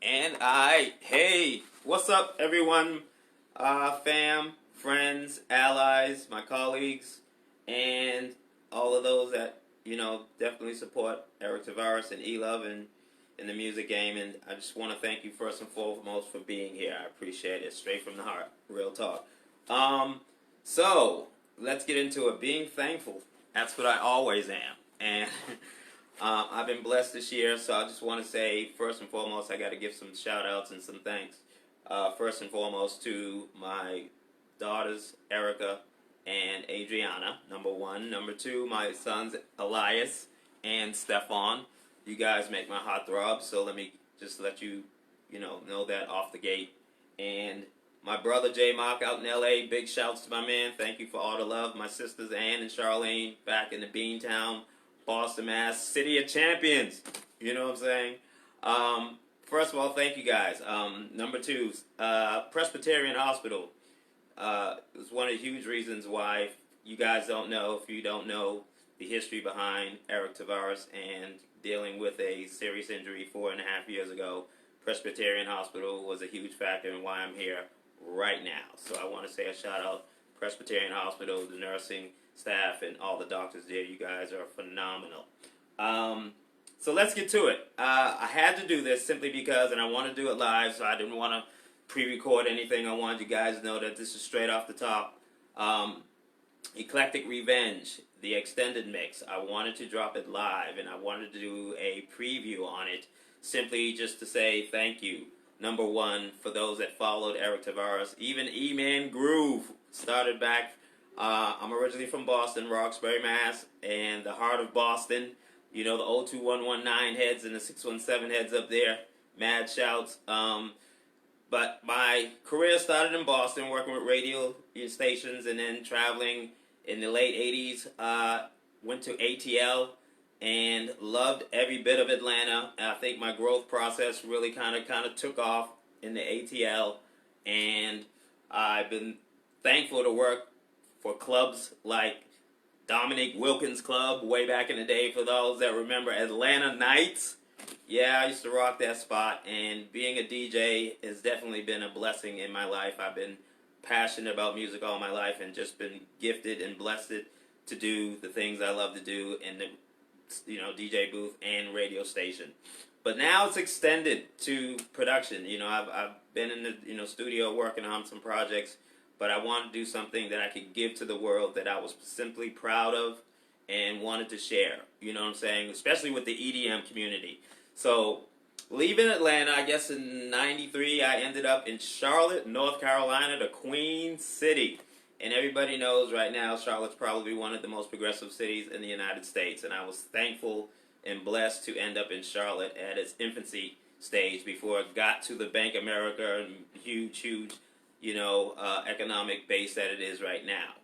Hey, what's up, everyone? Fam, friends, allies, my colleagues, and all of those that, definitely support Eric Tavares and E-Luv and in the music game. And I just want to thank you first and foremost for being here. I appreciate it. Straight from the heart. Real talk. So, let's get into it. Being thankful. That's what I always am. And I've been blessed this year, so I just want to say, first and foremost, I got to give some shout-outs and some thanks. First and foremost to my daughters, Erica and Adriana, number one. Number two, my sons, Elias and Stefan. You guys make my heart throb, so let me just let you, know that off the gate. And my brother, J Mock, out in L.A., big shouts to my man. Thank you for all the love. My sisters, Ann and Charlene, back in the Beantown, Boston, Mass, City of Champions. You know what I'm saying? First of all, thank you guys. Number two, Presbyterian Hospital. It was one of the huge reasons why you guys don't know, if you don't know the history behind Eric Tavares and dealing with a serious injury 4.5 years ago. Presbyterian Hospital was a huge factor in why I'm here right now. So I want to say a shout out Presbyterian Hospital, the nursing staff, and all the doctors there. You guys are phenomenal. So let's get to it. I had to do this simply because, and I want to do it live, so I didn't want to pre-record anything. I wanted you guys to know that this is straight off the top. Eclectic Revenge, the extended mix. I wanted to drop it live, and I wanted to do a preview on it, simply just to say thank you. Number one, for those that followed Eric Tavares, even E-Man Groove started back. I'm originally from Boston, Roxbury, Mass, and the heart of Boston. You know, the 02119 heads and the 617 heads up there. Mad shouts. But my career started in Boston, working with radio stations, and then traveling in the late 80s. Went to ATL and loved every bit of Atlanta. I think my growth process really kind of took off in the ATL, and I've been thankful to work for clubs like Dominique Wilkins Club way back in the day. For those that remember Atlanta Nights, yeah, I used to rock that spot, and being a DJ has definitely been a blessing in my life. I've been passionate about music all my life and just been gifted and blessed to do the things I love to do in the DJ booth and radio station. But now it's extended to production. I've been in the studio working on some projects, but I wanted to do something that I could give to the world that I was simply proud of and wanted to share. You know what I'm saying? Especially with the EDM community. So, leaving Atlanta, I guess in '93, I ended up in Charlotte, North Carolina, the Queen City. And everybody knows right now Charlotte's probably one of the most progressive cities in the United States. And I was thankful and blessed to end up in Charlotte at its infancy stage before it got to the Bank America and huge, economic base that it is right now.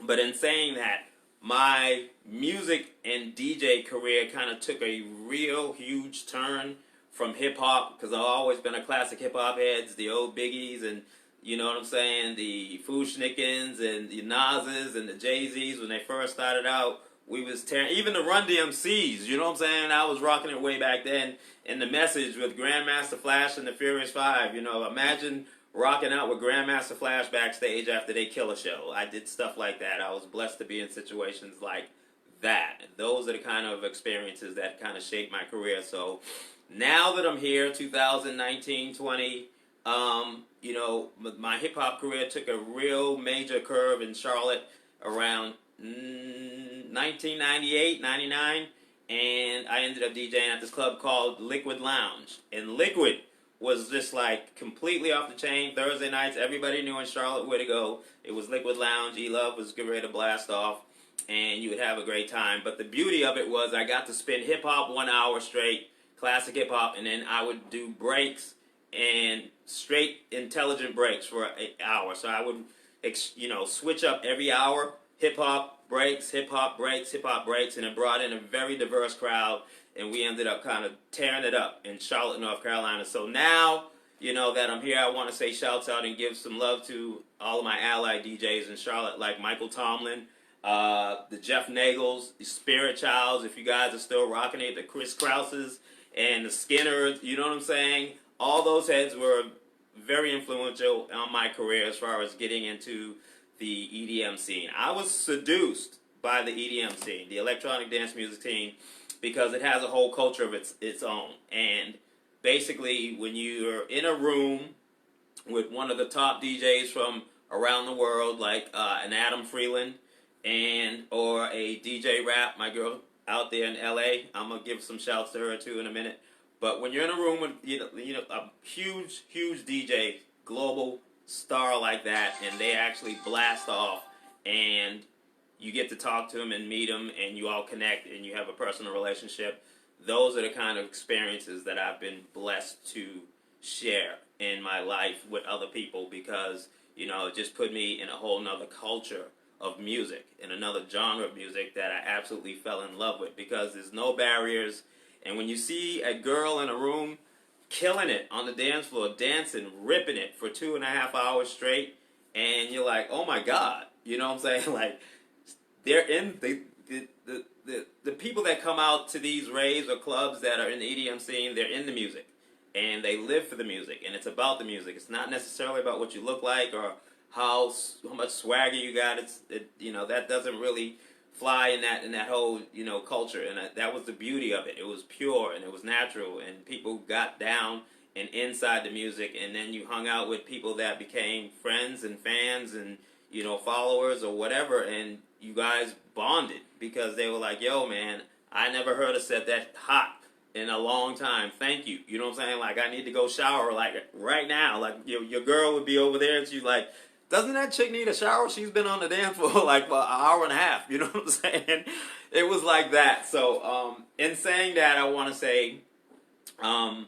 But in saying that, my music and DJ career kind of took a real huge turn from hip-hop, because I've always been a classic hip-hop heads, the old Biggies, and you know what I'm saying, the Fushnikins and the Nas's and the Jay-Z's. When they first started out, we was tearing, even the Run DMC's, you know what I'm saying? I was rocking it way back then. And the Message with Grandmaster Flash and the Furious Five, imagine rocking out with Grandmaster Flash backstage after they kill a show. I did stuff like that. I was blessed to be in situations like that. Those are the kind of experiences that kind of shaped my career. So now that I'm here, 2019-20, my hip-hop career took a real major curve in Charlotte around 1998, 99, and I ended up DJing at this club called Liquid Lounge. And Liquid was just like completely off the chain. Thursday nights, everybody knew in Charlotte where to go. It was Liquid Lounge. E-Luv was getting ready to blast off, and you would have a great time. But the beauty of it was I got to spin hip-hop 1 hour straight, classic hip-hop, and then I would do breaks and straight intelligent breaks for an hour. So I would, switch up every hour, hip-hop breaks, hip-hop breaks, hip-hop breaks, and it brought in a very diverse crowd. And we ended up kind of tearing it up in Charlotte, North Carolina. So now, that I'm here, I want to say shouts out and give some love to all of my ally DJs in Charlotte, like Michael Tomlin, the Jeff Nagels, the Spirit Childs, if you guys are still rocking it, the Chris Krauses, and the Skinners, you know what I'm saying? All those heads were very influential on my career as far as getting into the EDM scene. I was seduced by the EDM scene, the electronic dance music scene, because it has a whole culture of its own. And basically, when you're in a room with one of the top DJs from around the world, like an Adam Freeland, or a DJ Rap, my girl out there in LA, I'm gonna give some shouts to her too in a minute. But when you're in a room with a huge DJ, global star like that, and they actually blast off, and you get to talk to him and meet him, and you all connect, and you have a personal relationship. Those are the kind of experiences that I've been blessed to share in my life with other people, because it just put me in a whole nother culture of music, in another genre of music that I absolutely fell in love with, because there's no barriers. And when you see a girl in a room killing it on the dance floor, dancing, ripping it for 2.5 hours straight, and you're like, oh my God, you know what I'm saying? Like, they're in the people that come out to these raves or clubs that are in the EDM scene, they're in the music, and they live for the music, and it's about the music. It's not necessarily about what you look like or how much swagger you got. That doesn't really fly in that whole culture, and that was the beauty of it. It was pure and it was natural, and people got down and inside the music, and then you hung out with people that became friends and fans and followers or whatever, and you guys bonded because they were like, yo man, I never heard a set that hot in a long time. Thank you. You know what I'm saying? Like, I need to go shower like right now. Like your girl would be over there and she's like, doesn't that chick need a shower? She's been on the dance floor like for an hour and a half. You know what I'm saying? It was like that. So in saying that, I want to say I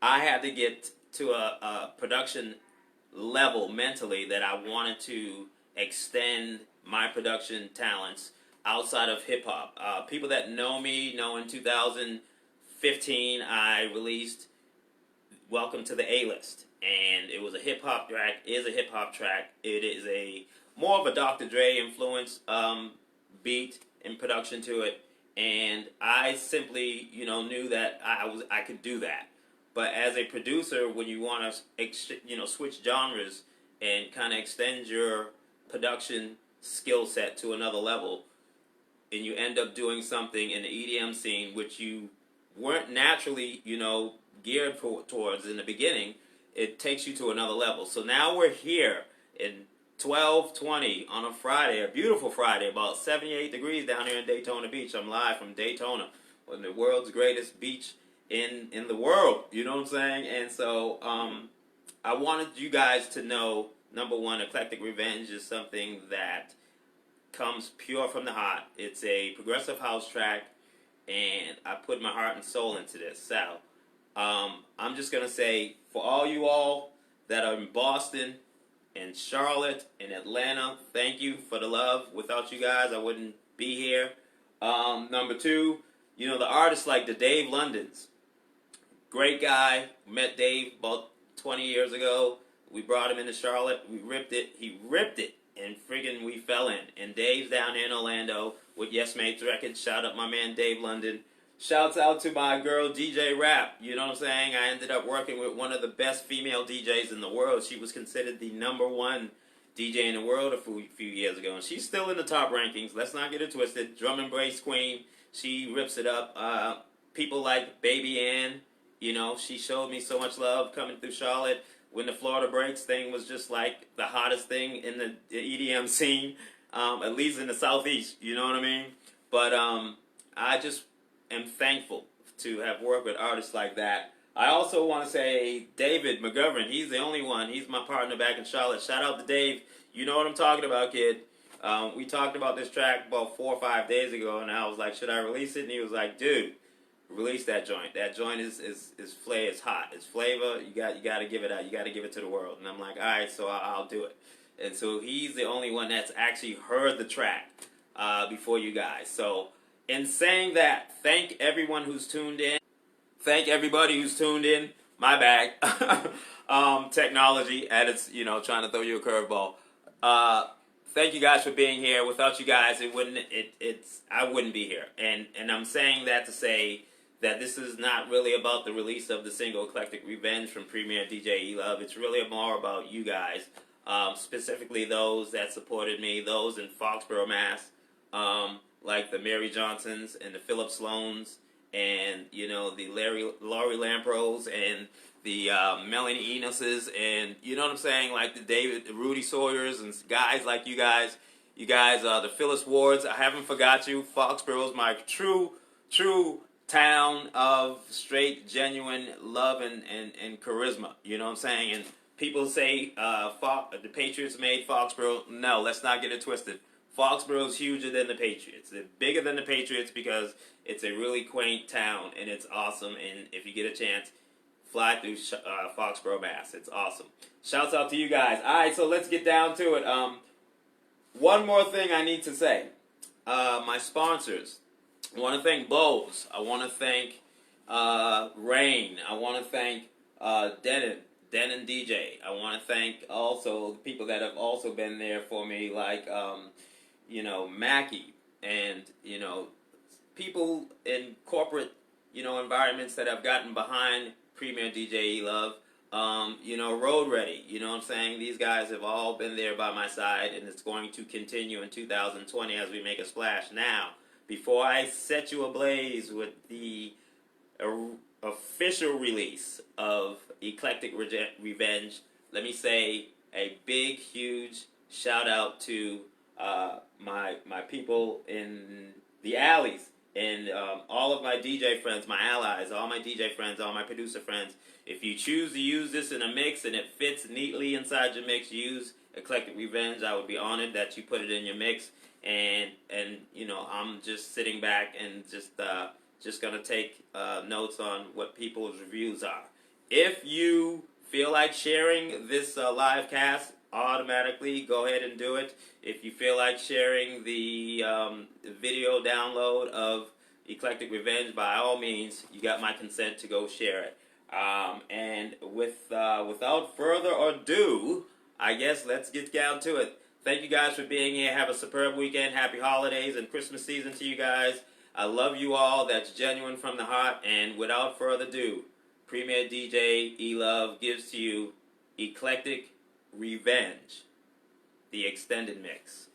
had to get to a production level mentally that I wanted to extend my production talents outside of hip-hop. People that know me know in 2015 I released Welcome to the A-List. And it was a hip-hop track, is a hip-hop track. It is a more of a Dr. Dre influence beat and production to it. And I simply, knew that I could do that. But as a producer, when you want to, switch genres and kind of extend your production skill set to another level, and you end up doing something in the EDM scene which you weren't naturally, geared towards in the beginning, it takes you to another level. So now we're here in 12:20 on a Friday, a beautiful Friday, about 78 degrees down here in Daytona Beach. I'm live from Daytona, one of the world's greatest beach in the world. You know what I'm saying? And so I wanted you guys to know, number one, Eclectic Revenge is something that comes pure from the heart. It's a progressive house track, and I put my heart and soul into this. So I'm just going to say, for all you all that are in Boston and Charlotte and Atlanta, thank you for the love. Without you guys, I wouldn't be here. Number two, the artists like the Dave Londons. Great guy. Met Dave about 20 years ago. We brought him into Charlotte. We ripped it. He ripped it. And friggin' we fell in. And Dave's down here in Orlando with Yes Mates Records. Shout out my man Dave London. Shouts out to my girl DJ Rap. You know what I'm saying? I ended up working with one of the best female DJs in the world. She was considered the #1 DJ in the world a few years ago. And she's still in the top rankings. Let's not get it twisted. Drum and bass queen. She rips it up. People like Baby Ann. She showed me so much love coming through Charlotte. When the Florida Breaks thing was just like the hottest thing in the EDM scene, at least in the Southeast, you know what I mean? But I just am thankful to have worked with artists like that. I also want to say David McGovern, he's the only one. He's my partner back in Charlotte. Shout out to Dave. You know what I'm talking about, kid. We talked about this track about 4 or 5 days ago, and I was like, should I release it? And he was like, dude, release that joint. That joint is flavor. It's hot. It's flavor. You got to give it out. You got to give it to the world. And I'm like, all right, so I'll do it. And so he's the only one that's actually heard the track before you guys. So in saying that, thank everyone who's tuned in. Thank everybody who's tuned in. My bag. Technology at its, trying to throw you a curveball. Thank you guys for being here. Without you guys, I wouldn't be here. And I'm saying that to say that this is not really about the release of the single Eclectic Revenge from Premier DJ E-Luv. It's really more about you guys, specifically those that supported me, those in Foxborough, Mass., like the Mary Johnsons and the Philip Sloans, and the Laurie Lampros and the Melanie Enoses, and you know what I'm saying, like the Rudy Sawyers and guys like you guys, the Phyllis Wards. I haven't forgot you. Foxborough is my true town of straight, genuine love and charisma. You know what I'm saying? And people say the Patriots made Foxborough. No, let's not get it twisted. Foxborough is huger than the Patriots. It's bigger than the Patriots because it's a really quaint town and it's awesome. And if you get a chance, fly through Foxborough, Mass. It's awesome. Shouts out to you guys. All right, so let's get down to it. One more thing I need to say. My sponsors. I want to thank Bose. I want to thank Rain. I want to thank Denon DJ. I want to thank also people that have also been there for me, like Mackie, and people in corporate environments that have gotten behind Premier DJ E-Luv. Road Ready. You know what I'm saying? These guys have all been there by my side, and it's going to continue in 2020 as we make a splash. Now, before I set you ablaze with the official release of Eclectic Revenge, let me say a big, huge shout out to my people in the alleys, and all of my DJ friends, my allies, all my DJ friends, all my producer friends. If you choose to use this in a mix and it fits neatly inside your mix, use Eclectic Revenge. I would be honored that you put it in your mix. And I'm just sitting back and just gonna take notes on what people's reviews are. If you feel like sharing this live cast, automatically go ahead and do it. If you feel like sharing the video download of Eclectic Revenge, by all means, you got my consent to go share it. And without further ado, I guess let's get down to it. Thank you guys for being here. Have a superb weekend. Happy holidays and Christmas season to you guys. I love you all. That's genuine from the heart. And without further ado, Premier DJ E-Luv gives to you Eclectic Revenge, the extended mix.